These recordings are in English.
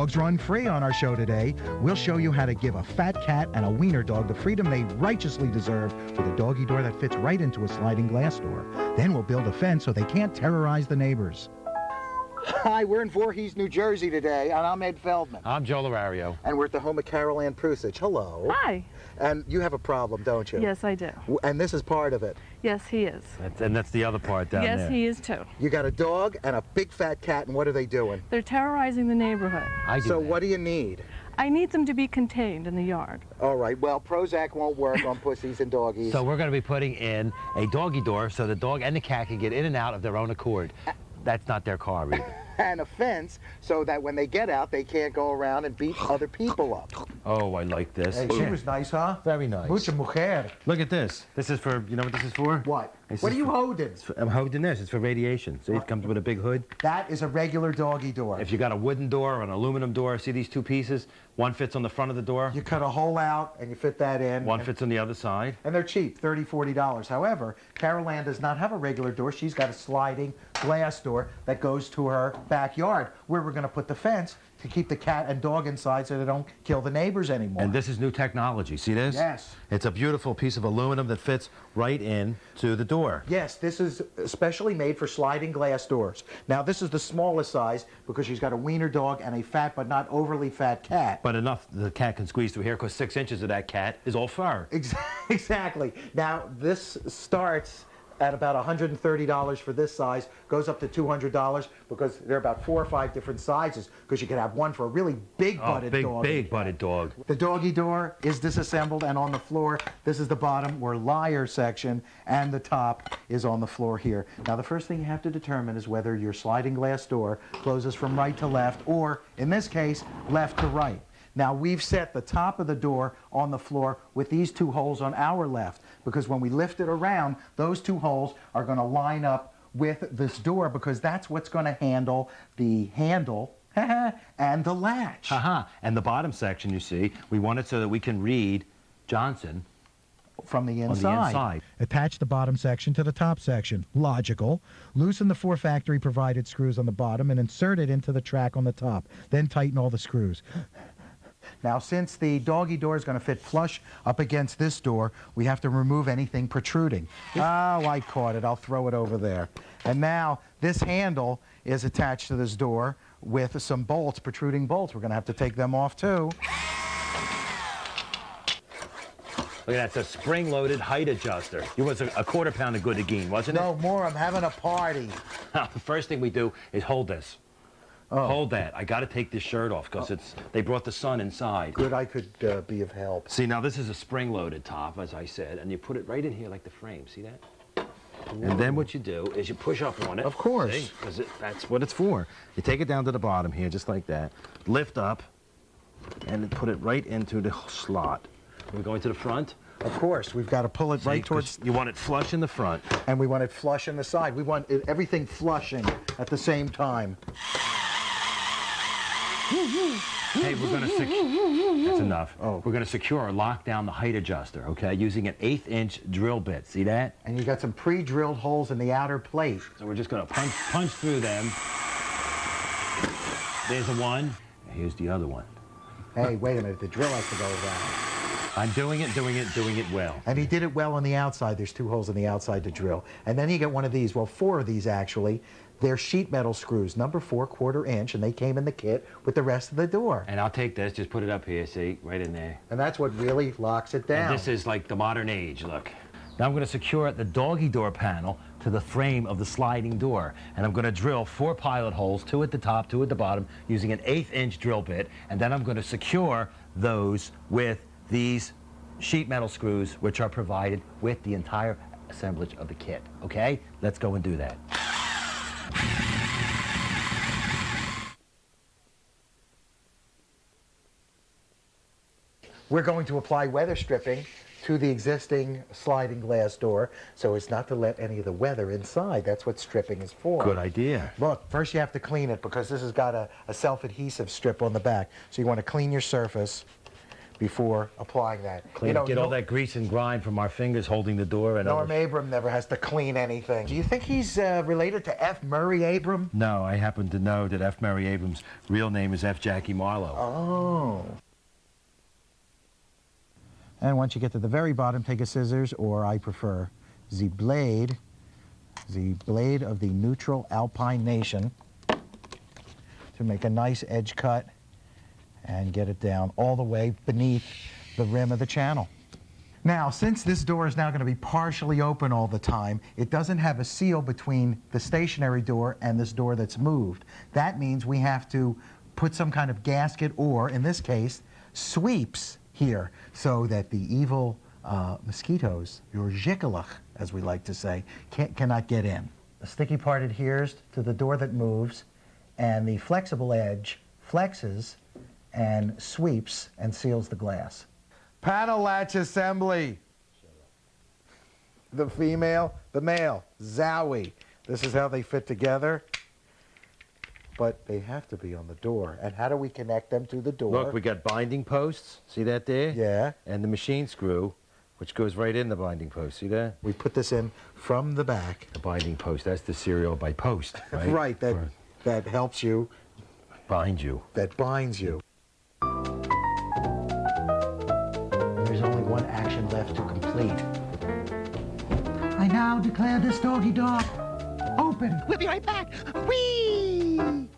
Dogs run free on our show today. We'll show you how to give a fat cat and a wiener dog the freedom they righteously deserve with a doggy door that fits right into a sliding glass door. Then we'll build a fence so they can't terrorize the neighbors. Hi, we're in Voorhees, New Jersey today, and I'm Ed Feldman. I'm Joe Lorario. And we're at the home of Carol Ann Prusich. Hello. Hi. And you have a problem, don't you? Yes, I do. And this is part of it. Yes, he is. And that's the other part down there. Yes, he is too. You got a dog and a big fat cat, and what are they doing? They're terrorizing the neighborhood. So what do you need? I need them to be contained in the yard. All right, well, Prozac won't work on pussies and doggies. So we're going to be putting in a doggy door so the dog and the cat can get in and out of their own accord. That's not their car either. And a fence so that when they get out, they can't go around and beat other people up. Oh, I like this. Hey, she was nice, huh? Very nice. Mucha mujer. Look at this. This is for, you know what this is for? What? What are you holding? I'm holding this. It's for radiation. See, it comes with a big hood. That is a regular doggy door. If you got a wooden door or an aluminum door, see these two pieces? One fits on the front of the door. You cut a hole out and you fit that in. One fits on the other side. And they're cheap, $30, $40. However, Carol Ann does not have a regular door. She's got a sliding glass door that goes to her backyard, where we're going to put the fence to keep the cat and dog inside so they don't kill the neighbors anymore. And this is new technology. See this? Yes. It's a beautiful piece of aluminum that fits right in to the door. Yes, this is specially made for sliding glass doors. Now, this is the smallest size because she's got a wiener dog and a fat but not overly fat cat. But enough the cat can squeeze through here because 6 inches of that cat is all fur. Exactly. Now, this starts at about $130 for this size, goes up to $200 because there are about 4 or 5 different sizes, because you could have one for a really big-butted dog. Big butted dog. The doggy door is disassembled, and on the floor, this is the bottom or liar section, and the top is on the floor here. Now, the first thing you have to determine is whether your sliding glass door closes from right to left, or, in this case, left to right. Now, we've set the top of the door on the floor with these 2 holes on our left, because when we lift it around, those 2 holes are going to line up with this door, because that's what's going to handle the handle and the latch. And the bottom section, you see, we want it so that we can read Johnson from the inside. On the inside. Attach the bottom section to the top section. Logical. Loosen the 4 factory-provided screws on the bottom and insert it into the track on the top. Then tighten all the screws. Now, since the doggy door is going to fit flush up against this door, we have to remove anything protruding. Oh, I caught it. I'll throw it over there. And now, this handle is attached to this door with some bolts, protruding bolts. We're going to have to take them off, too. Look at that. It's a spring-loaded height adjuster. It was a quarter pound of good again, wasn't it? No more. I'm having a party. Now, the first thing we do is hold this. Oh. Hold that. I got to take this shirt off because they brought the sun inside. Good, I could be of help. See, now this is a spring-loaded top, as I said, and you put it right in here like the frame. See that? Ooh. And then what you do is you push up on it. Of course. Because that's what it's for. You take it down to the bottom here, just like that. Lift up, and then put it right into the slot. We're going to the front. Of course, we've got to pull it right towards... You want it flush in the front. And we want it flush in the side. We want everything flushing at the same time. Hey, we're going to that's enough. Oh. We're going to secure or lock down the height adjuster, okay, using an 1/8-inch drill bit. See that? And you got some pre-drilled holes in the outer plate. So we're just going to punch through them. There's the one. Here's the other one. Hey, wait a minute. The drill has to go around. I'm doing it well. And he did it well on the outside. There's 2 holes on the outside to drill. And then you get one of these. Well, 4 of these, actually. They're sheet metal screws, number 4, 1/4 inch, and they came in the kit with the rest of the door. And I'll take this, just put it up here, see, right in there. And that's what really locks it down. And this is like the modern age, look. Now I'm going to secure the doggy door panel to the frame of the sliding door. And I'm going to drill 4 pilot holes, 2 at the top, 2 at the bottom, using an 1/8-inch drill bit. And then I'm going to secure those with these sheet metal screws, which are provided with the entire assemblage of the kit. Okay? Let's go and do that. We're going to apply weather stripping to the existing sliding glass door, so it's not to let any of the weather inside. That's what stripping is for. Good idea. Look, first you have to clean it because this has got a self-adhesive strip on the back. So you want to clean your surface before applying that. Get all that grease and grime from our fingers holding the door. And Norm Abram never has to clean anything. Do you think he's related to F. Murray Abram? No, I happen to know that F. Murray Abram's real name is F. Jackie Marlowe. Oh. And once you get to the very bottom, take a scissors, or I prefer the blade of the neutral Alpine Nation, to make a nice edge cut and get it down all the way beneath the rim of the channel. Now, since this door is now going to be partially open all the time, it doesn't have a seal between the stationary door and this door that's moved. That means we have to put some kind of gasket, or in this case, sweeps here, so that the evil mosquitoes, your jikalach, as we like to say, cannot get in. The sticky part adheres to the door that moves, and the flexible edge flexes and sweeps and seals the glass. Panel latch assembly. The female, the male, zowie. This is how they fit together. But they have to be on the door. And how do we connect them to the door? Look, we got binding posts. See that there? Yeah. And the machine screw, which goes right in the binding post. See that? We put this in from the back. The binding post. That's the serial by post, right? Right, that helps you. Bind you. That binds you. There's only one action left to complete. I now declare this doggy door open. We'll be right back. Whee!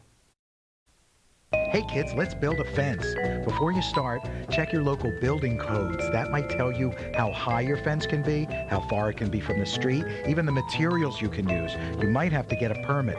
Hey kids, let's build a fence. Before you start, check your local building codes. That might tell you how high your fence can be, how far it can be from the street, even the materials you can use. You might have to get a permit.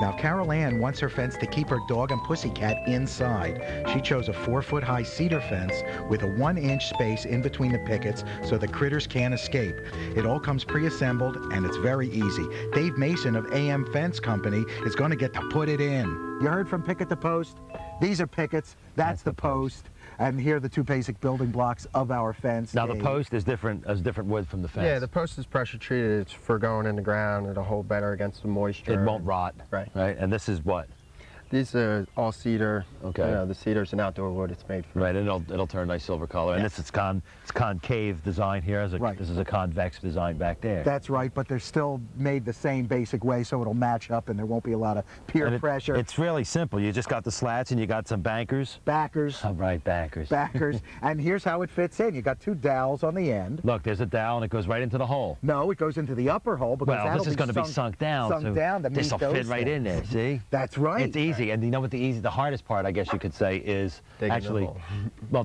Now, Carol Ann wants her fence to keep her dog and pussycat inside. She chose a 4-foot-high cedar fence with a 1-inch space in between the pickets so the critters can't escape. It all comes pre-assembled, and it's very easy. Dave Mason of AM Fence Company is going to get to put it in. You heard from picket to post? These are pickets, that's the post. And here are the two basic building blocks of our fence. Now the post is different wood from the fence. Yeah, the post is pressure treated. It's for going in the ground. It'll hold better against the moisture. It won't rot. Right. Right. And this is what? These are all cedar. Okay. You know, the cedar's an outdoor wood. It's made for. Right, and it'll turn a nice silver color. And Yes. this is concave design here. Right. This is a convex design back there. That's right, but they're still made the same basic way, so it'll match up and there won't be a lot of peer pressure. It's really simple. You just got the slats and you got some bankers. Backers. Oh, right, bankers. Backers. And here's how it fits in. You got two dowels on the end. Look, there's a dowel and it goes right into the hole. No, it goes into the upper hole because Well, this is going to be sunk down. Sunk down to meet this will those fit right in there, see? That's right. It's easy. And you know what the hardest part, I guess you could say, is Digging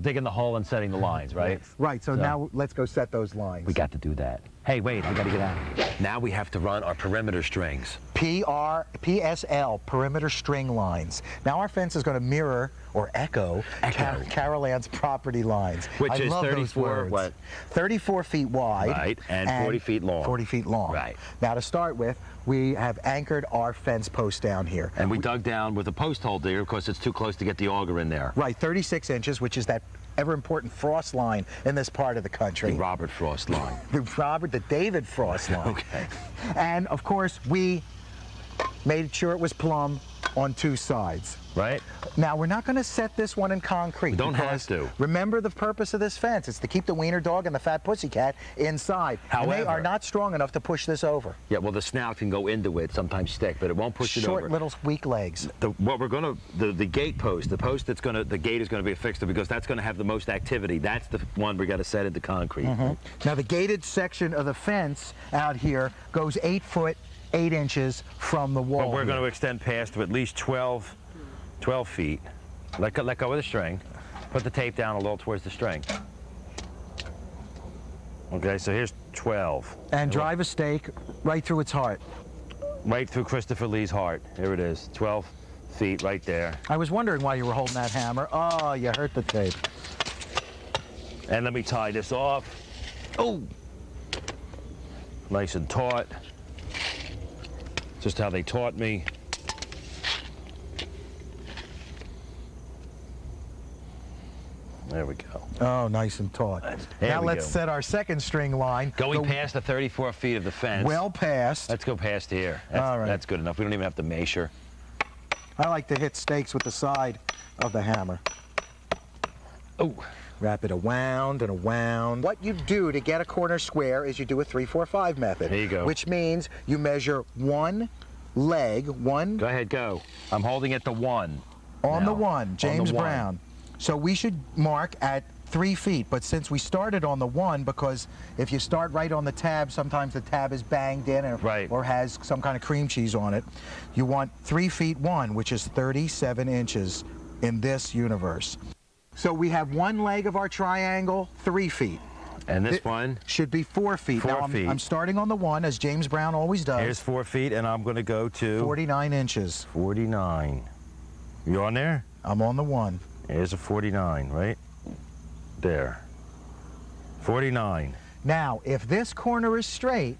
digging the hole and setting the lines, right? Right, so now let's go set those lines. We got to do that. Hey, wait, I got to get out of here. Now we have to run our perimeter strings. PSL, perimeter string lines. Now our fence is going to mirror or echo. Carol Ann's property lines. Which I is love 34 those words. what? 34 feet wide. Right, and 40 feet long. 40 feet long. Right. Now to start with, we have anchored our fence post down here. And we dug down with a post hole digger because it's too close to get the auger in there. Right, 36 inches, which is that ever-important Frost line in this part of the country. The Robert Frost line. The David Frost line. Okay. And, of course, we made sure it was plumb on two sides. Right? Now, we're not going to set this one in concrete. We don't because have to. Remember the purpose of this fence. It's to keep the wiener dog and the fat pussycat inside. However, and they are not strong enough to push this over. Yeah, well, the snout can go into it, sometimes stick, but it won't push it over. Short, little, weak legs. The gate post, the post the gate is going to be affixed to because that's going to have the most activity. That's the one we got to set into concrete. Now, the gated section of the fence out here goes 8 foot, 8 inches from the wall. But we're here. going to extend past to at least 12 feet. Let go of the string. Put the tape down a little towards the string. Okay, so here's 12. And drive a stake right through its heart. Right through Christopher Lee's heart. Here it is, 12 feet right there. I was wondering why you were holding that hammer. Oh, you hurt the tape. And let me tie this off. Oh! Nice and taut. Just how they taught me. There we go. Oh, nice and taut. Now let's set our second string line. Going past the 34 feet of the fence. Well past. Let's go past here. All right. That's good enough. We don't even have to measure. I like to hit stakes with the side of the hammer. Oh, Wrap it around and around. What you do to get a corner square is you do a 3-4-5 method. There you go. Which means you measure one leg, one... Go ahead, go. I'm holding at the 1. On now. the 1, James On the 1. Brown. So we should mark at 3 feet, but since we started on the 1, because if you start right on the tab, sometimes the tab is banged in or has some kind of cream cheese on it, you want 3 feet 1, which is 37 inches in this universe. So we have one leg of our triangle, 3 feet. And this one? Should be 4 feet. 4 now feet. I'm starting on the 1, as James Brown always does. Here's 4 feet, and I'm going to go to... 49 inches. 49. You on there? I'm on the 1. Here's a 49, right? There. 49. Now, if this corner is straight,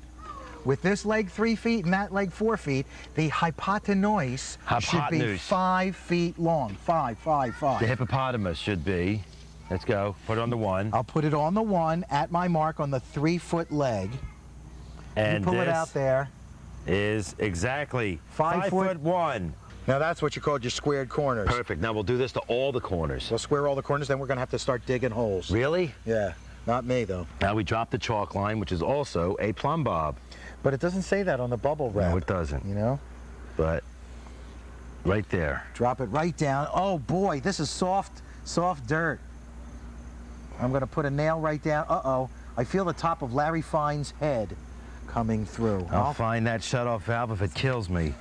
with this leg 3 feet and that leg 4 feet, the hypotenuse should be 5 feet long. 5, 5, 5. The hippopotamus should be. Let's go. Put it on the 1. I'll put it on the 1 at my mark on the 3-foot leg. And you pull it out there. Is exactly 5 foot 1. Now that's what you call your squared corners. Perfect. Now we'll do this to all the corners. We'll square all the corners, then we're going to have to start digging holes. Really? Yeah. Not me, though. Now we drop the chalk line, which is also a plumb bob. But it doesn't say that on the bubble wrap. No, it doesn't. You know? But right there. Drop it right down. Oh, boy, this is soft dirt. I'm going to put a nail right down. Uh-oh. I feel the top of Larry Fine's head coming through. I'll find that shut-off valve if it kills me.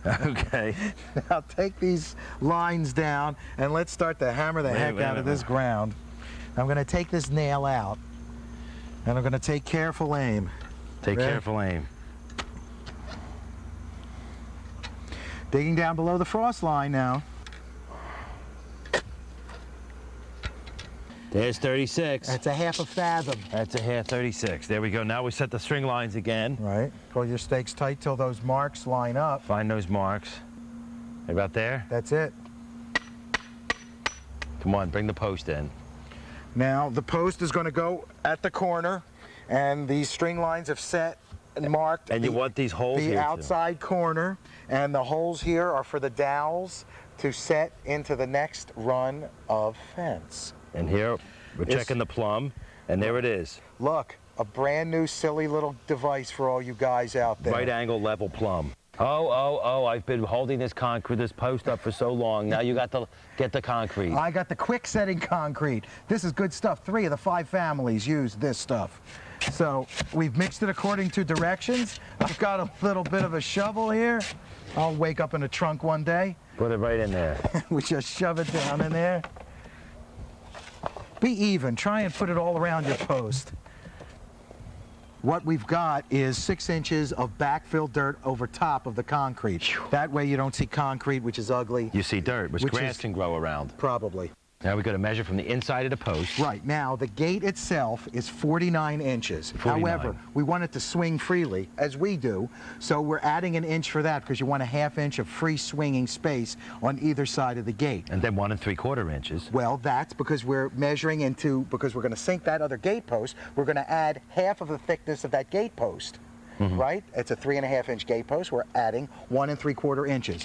Okay. Now take these lines down, and let's start to hammer the heck out of this ground. I'm going to take this nail out, and I'm going to take careful aim. Take careful aim. Digging down below the frost line now. There's 36. That's a half a fathom. That's a half 36. There we go. Now we set the string lines again. Right. Pull your stakes tight till those marks line up. Find those marks. About there? That's it. Come on, bring the post in. Now the post is going to go at the corner, and these string lines have set and marked. And you want these holes here the too. outside corner, and the holes here are for the dowels to set into the next run of fence. And here, we're checking the plumb, and there it is. Look, a brand new silly little device for all you guys out there. Right angle level plumb. Oh, I've been holding this post up for so long. Now you got to get the concrete. I got the quick setting concrete. This is good stuff. 3 of the 5 families use this stuff. So we've mixed it according to directions. I've got a little bit of a shovel here. I'll wake up in a trunk one day. Put it right in there. We just shove it down in there. Be even. Try and put it all around your post. What we've got is 6 inches of backfill dirt over top of the concrete. That way you don't see concrete, which is ugly. You see dirt, which grass can grow around. Probably. Now we've got to measure from the inside of the post. Right. Now, the gate itself is 49 inches. 49. However, we want it to swing freely, as we do, so we're adding an inch for that because you want a ½ inch of free swinging space on either side of the gate. And then 1 3/4 inches. Well, that's because we're measuring because we're going to sink that other gate post, we're going to add half of the thickness of that gate post, right? It's a 3½ inch gate post. We're adding 1 3/4 inches.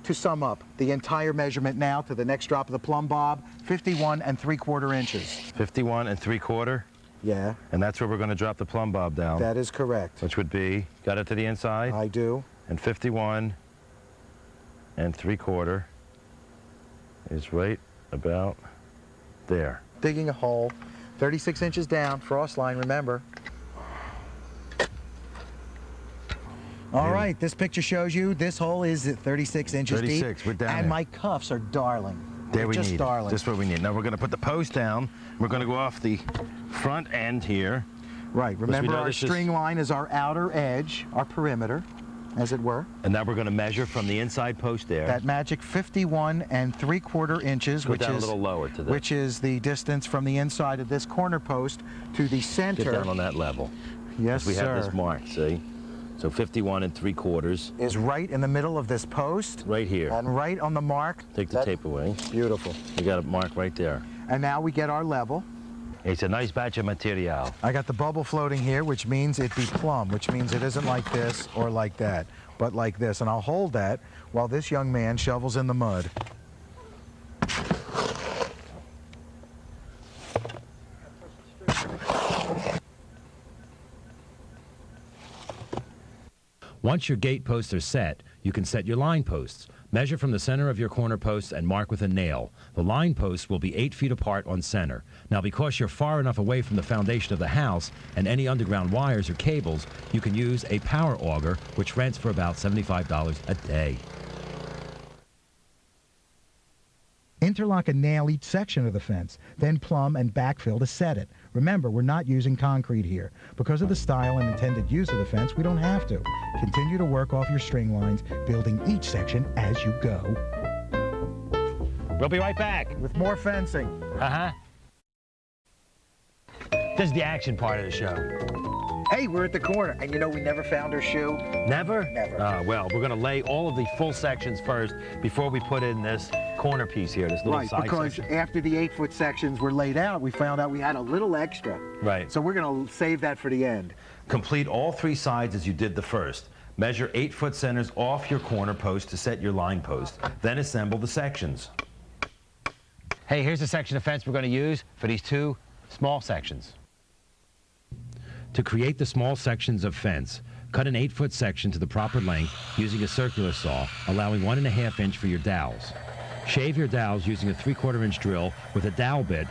To sum up, the entire measurement now to the next drop of the plumb bob, 51 3/4 inches. 51 3/4? Yeah. And that's where we're going to drop the plumb bob down. That is correct. Which would be, got it to the inside? I do. And 51 3/4 is right about there. Digging a hole, 36 inches down, frost line, remember. All right, this picture shows you this hole is at 36 inches 36, deep. we're down and there. my cuffs are darling. There we just need darling. it. Just what we need. Now we're going to put the post down. We're going to go off the front end here. Right, remember our this string line is our outer edge, our perimeter, as it were. And now we're going to measure from the inside post there. That magic 51 3/4 inches, Go down a little lower to this. which is the distance from the inside of this corner post to the center. Get down on that level. Yes, we sir. have this marked, see? So 51 3/4 is right in the middle of this post. right here. And right on the mark. Take the tape away. Beautiful. You got a mark right there. And now we get our level. It's a nice batch of material. I got the bubble floating here, which means it be plumb, which means it isn't like this or like that, but like this. And I'll hold that while this young man shovels in the mud. Once your gate posts are set, you can set your line posts. Measure from the center of your corner posts and mark with a nail. The line posts will be 8 feet apart on center. Now, because you're far enough away from the foundation of the house and any underground wires or cables, you can use a power auger, which rents for about $75 a day. Interlock and nail each section of the fence, then plumb and backfill to set it. Remember, we're not using concrete here. Because of the style and intended use of the fence, we don't have to. Continue to work off your string lines, building each section as you go. We'll be right back. With more fencing. Uh-huh. This is the action part of the show. Hey, we're at the corner, and you know we never found our shoe? Never? Never. Well, we're going to lay all of the full sections first before we put in this corner piece here, this little Right, side because section. after the 8-foot sections were laid out, we found out we had a little extra. Right. So we're going to save that for the end. Complete all 3 sides as you did the first. Measure 8-foot centers off your corner post to set your line post. Then assemble the sections. Hey, here's the section of fence we're going to use for these 2 small sections. To create the small sections of fence, cut an 8-foot section to the proper length using a circular saw, allowing 1.5 inch for your dowels. Shave your dowels using a 3/4 inch drill with a dowel bit.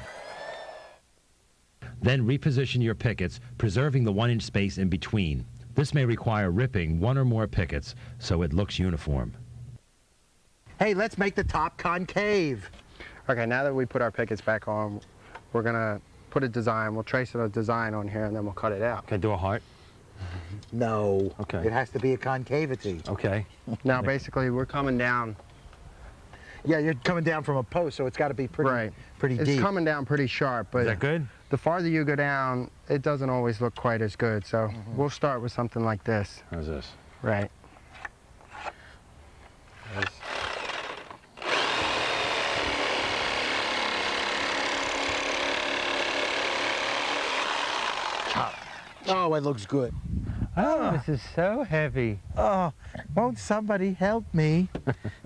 Then reposition your pickets, preserving the 1-inch space in between. This may require ripping 1 or more pickets so it looks uniform. Hey, let's make the top concave. Okay, now that we put our pickets back on, we're gonna put a design. We'll trace a design on here and then we'll cut it out. Can I do a heart? No. Okay. It has to be a concavity. Okay. Now basically we're coming down. Yeah, you're coming down from a post, so it's got to be pretty, Right. pretty It's deep. coming down pretty sharp, but Is that good? the farther you go down, it doesn't always look quite as good. So we'll start with something like this. How's this? Right. Oh, it looks good. Oh, this is so heavy. Oh, won't somebody help me?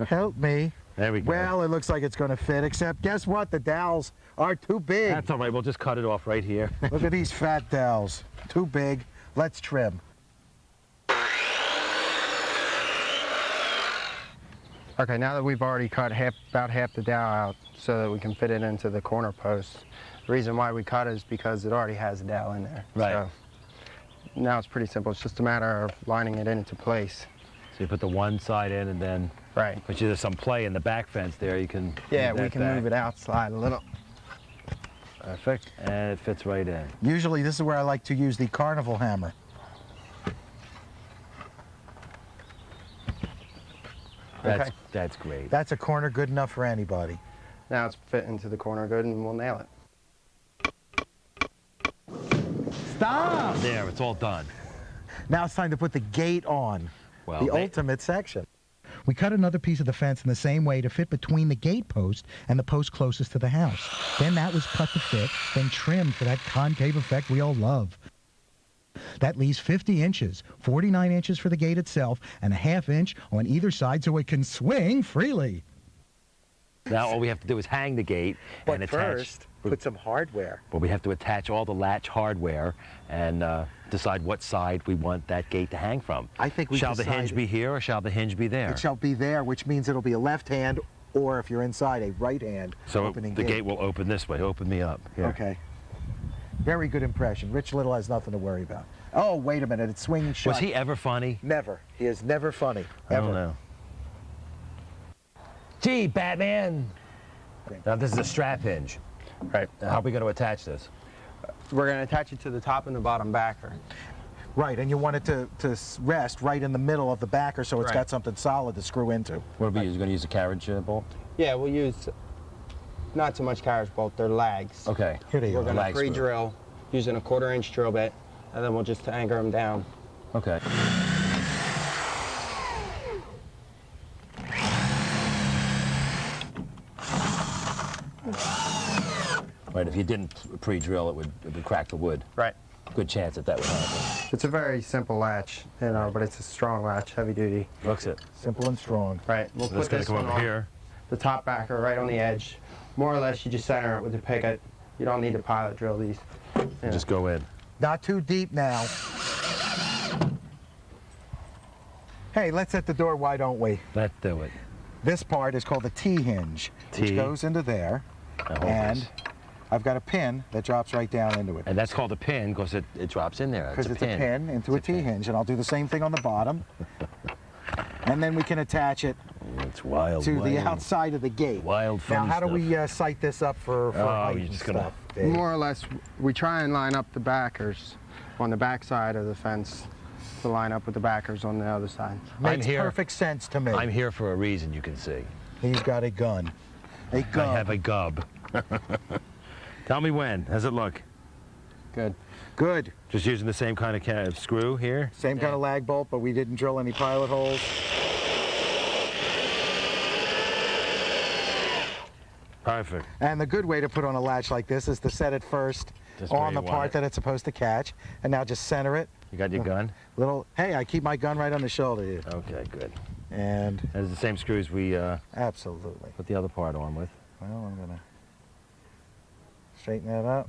Help me. There we go. Well, it looks like it's going to fit, except guess what? The dowels are too big. That's all right. We'll just cut it off right here. Look at these fat dowels. Too big. Let's trim. Okay, now that we've already cut about half the dowel out so that we can fit it into the corner post, the reason why we cut is because it already has a dowel in there. Right. So now it's pretty simple. It's just a matter of lining it into place. So you put the one side in and then Right. but there's some play in the back fence there. You can Yeah, move we that can back. move it out, slide a little. Perfect. And it fits right in. Usually this is where I like to use the carnival hammer. Okay. That's great. That's a corner good enough for anybody. Now it's fit into the corner good and we'll nail it. Stop! There, it's all done. Now it's time to put the gate on. Well, The ultimate section. We cut another piece of the fence in the same way to fit between the gate post and the post closest to the house. Then that was cut to fit, then trimmed for that concave effect we all love. That leaves 50 inches, 49 inches for the gate itself, and a ½ inch on either side so it can swing freely. Now all we have to do is hang the gate and attach. put some hardware. But we have to attach all the latch hardware and decide what side we want that gate to hang from. I think we Shall the hinge decided- be here or shall the hinge be there? It shall be there, which means it'll be a left hand, or if you're inside, a right hand So opening the gate will open this way. Open me up. Here. Okay. Very good impression. Rich Little has nothing to worry about. Oh, wait a minute. It's swinging shut. Was he ever funny? Never. He is never funny. I Ever. don't know. Gee, Batman! Now this is a strap hinge. Right. Now, how are we going to attach this? We're going to attach it to the top and the bottom backer. Right, and you want it to rest right in the middle of the backer so it's Right. got something solid to screw into. What are we going to use a carriage bolt? Yeah, we'll use not so much carriage bolt, they're lags. Okay. Here they We're are. going to Lag screw. pre-drill using a 1/4 inch drill bit, and then we'll just anchor them down. Okay. Right, if you didn't pre-drill, it would crack the wood. Right. Good chance that would happen. It's a very simple latch, you know, but it's a strong latch, heavy duty. Looks it. Simple and strong. Right. We'll So that's put going this to come one over on here. the top backer right on the edge. More or less, you just center it with the picket. You don't need to pilot drill these. Yeah. Just go in. Not too deep now. Hey, let's set the door, why don't we? Let's do it. This part is called the T-hinge, which T. goes into there, Now hold and this. I've got a pin that drops right down into it. And that's called a pin because it drops in there. Because it's a pin into a T-hinge, and I'll do the same thing on the bottom. And then we can attach it It's wild. to the outside of the gate. Wild Now, funny how do we stuff. sight this up for height you're and just gonna- stuff, Dave? More or less, we try and line up the backers on the back side of the fence to line up with the backers on the other side. Makes here. perfect sense to me. I'm here for a reason, you can see. He's got a gun. A gun. I have a gub. Tell me when. How's it look? Good. Good. Just using the same kind of screw here? Same kind of lag bolt, but we didn't drill any pilot holes. Perfect. And the good way to put on a latch like this is to set it first Just where on you the want part it. that it's supposed to catch. And now just center it. You got your gun? Hey, I keep my gun right on the shoulder here. Okay, good. And That's the same screws we absolutely. put the other part on with. Well, I'm gonna straighten that up.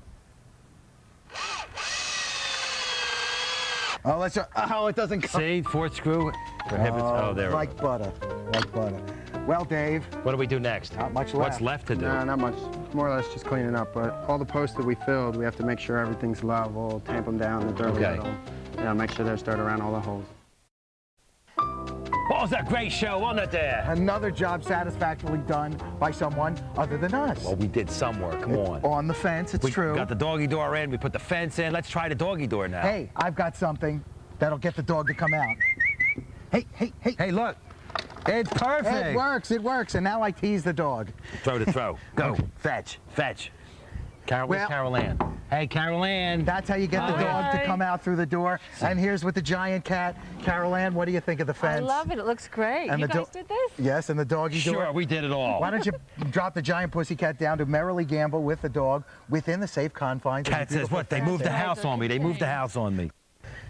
Oh, let's. Oh, it doesn't come. See, fourth screw prohibits. Oh, there like it butter, like butter. Well, Dave, is. What do we do next? not much What's left. left to do? No, not much. More or less just cleaning up. But all the posts that we filled, we have to make sure everything's level, tamp them down, and thoroughly Okay. little. Make sure they're stirred around all the holes. What was that great show, wasn't it there? Another job satisfactorily done by someone other than us. Well, we did some work. Come on. On the fence, it's We true. got the doggy door in. We put the fence in. Let's try the doggy door now. Hey, I've got something that'll get the dog to come out. Hey, hey, hey. Hey, look. It's perfect. It works, and now I tease the dog. Throw to throw. Go. Okay. Fetch. Fetch. Where's Well- Carol Ann? Hey, Carol Ann. That's how you get the dog to Hi. come out through the door. And here's with the giant cat. Carol Ann, what do you think of the I fence? love it. It looks great. And You the guys did this? Yes, and the doggy door. Sure, we did it all. Why don't you drop the giant pussycat down to merrily gamble with the dog within the safe confines of the Cat says beautiful what? They fence? moved the Guys house are on me. They moved the contained. house on me.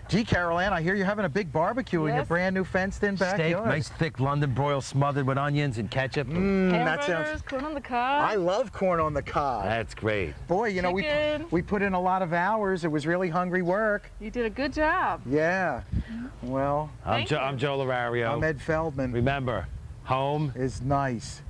Gee, Carol Ann, I hear you're having a big barbecue in your Yes. brand new fenced-in Steak, backyard. nice thick London broil smothered with onions and ketchup. that Hamburgers, sounds. corn on the cob. I love corn on the cob. That's great. Boy, you know, Chicken. we put in a lot of hours. It was really hungry work. You did a good job. Yeah. Well, I'm Thank you. Joe Larario. I'm Ed Feldman. Remember, home Is nice.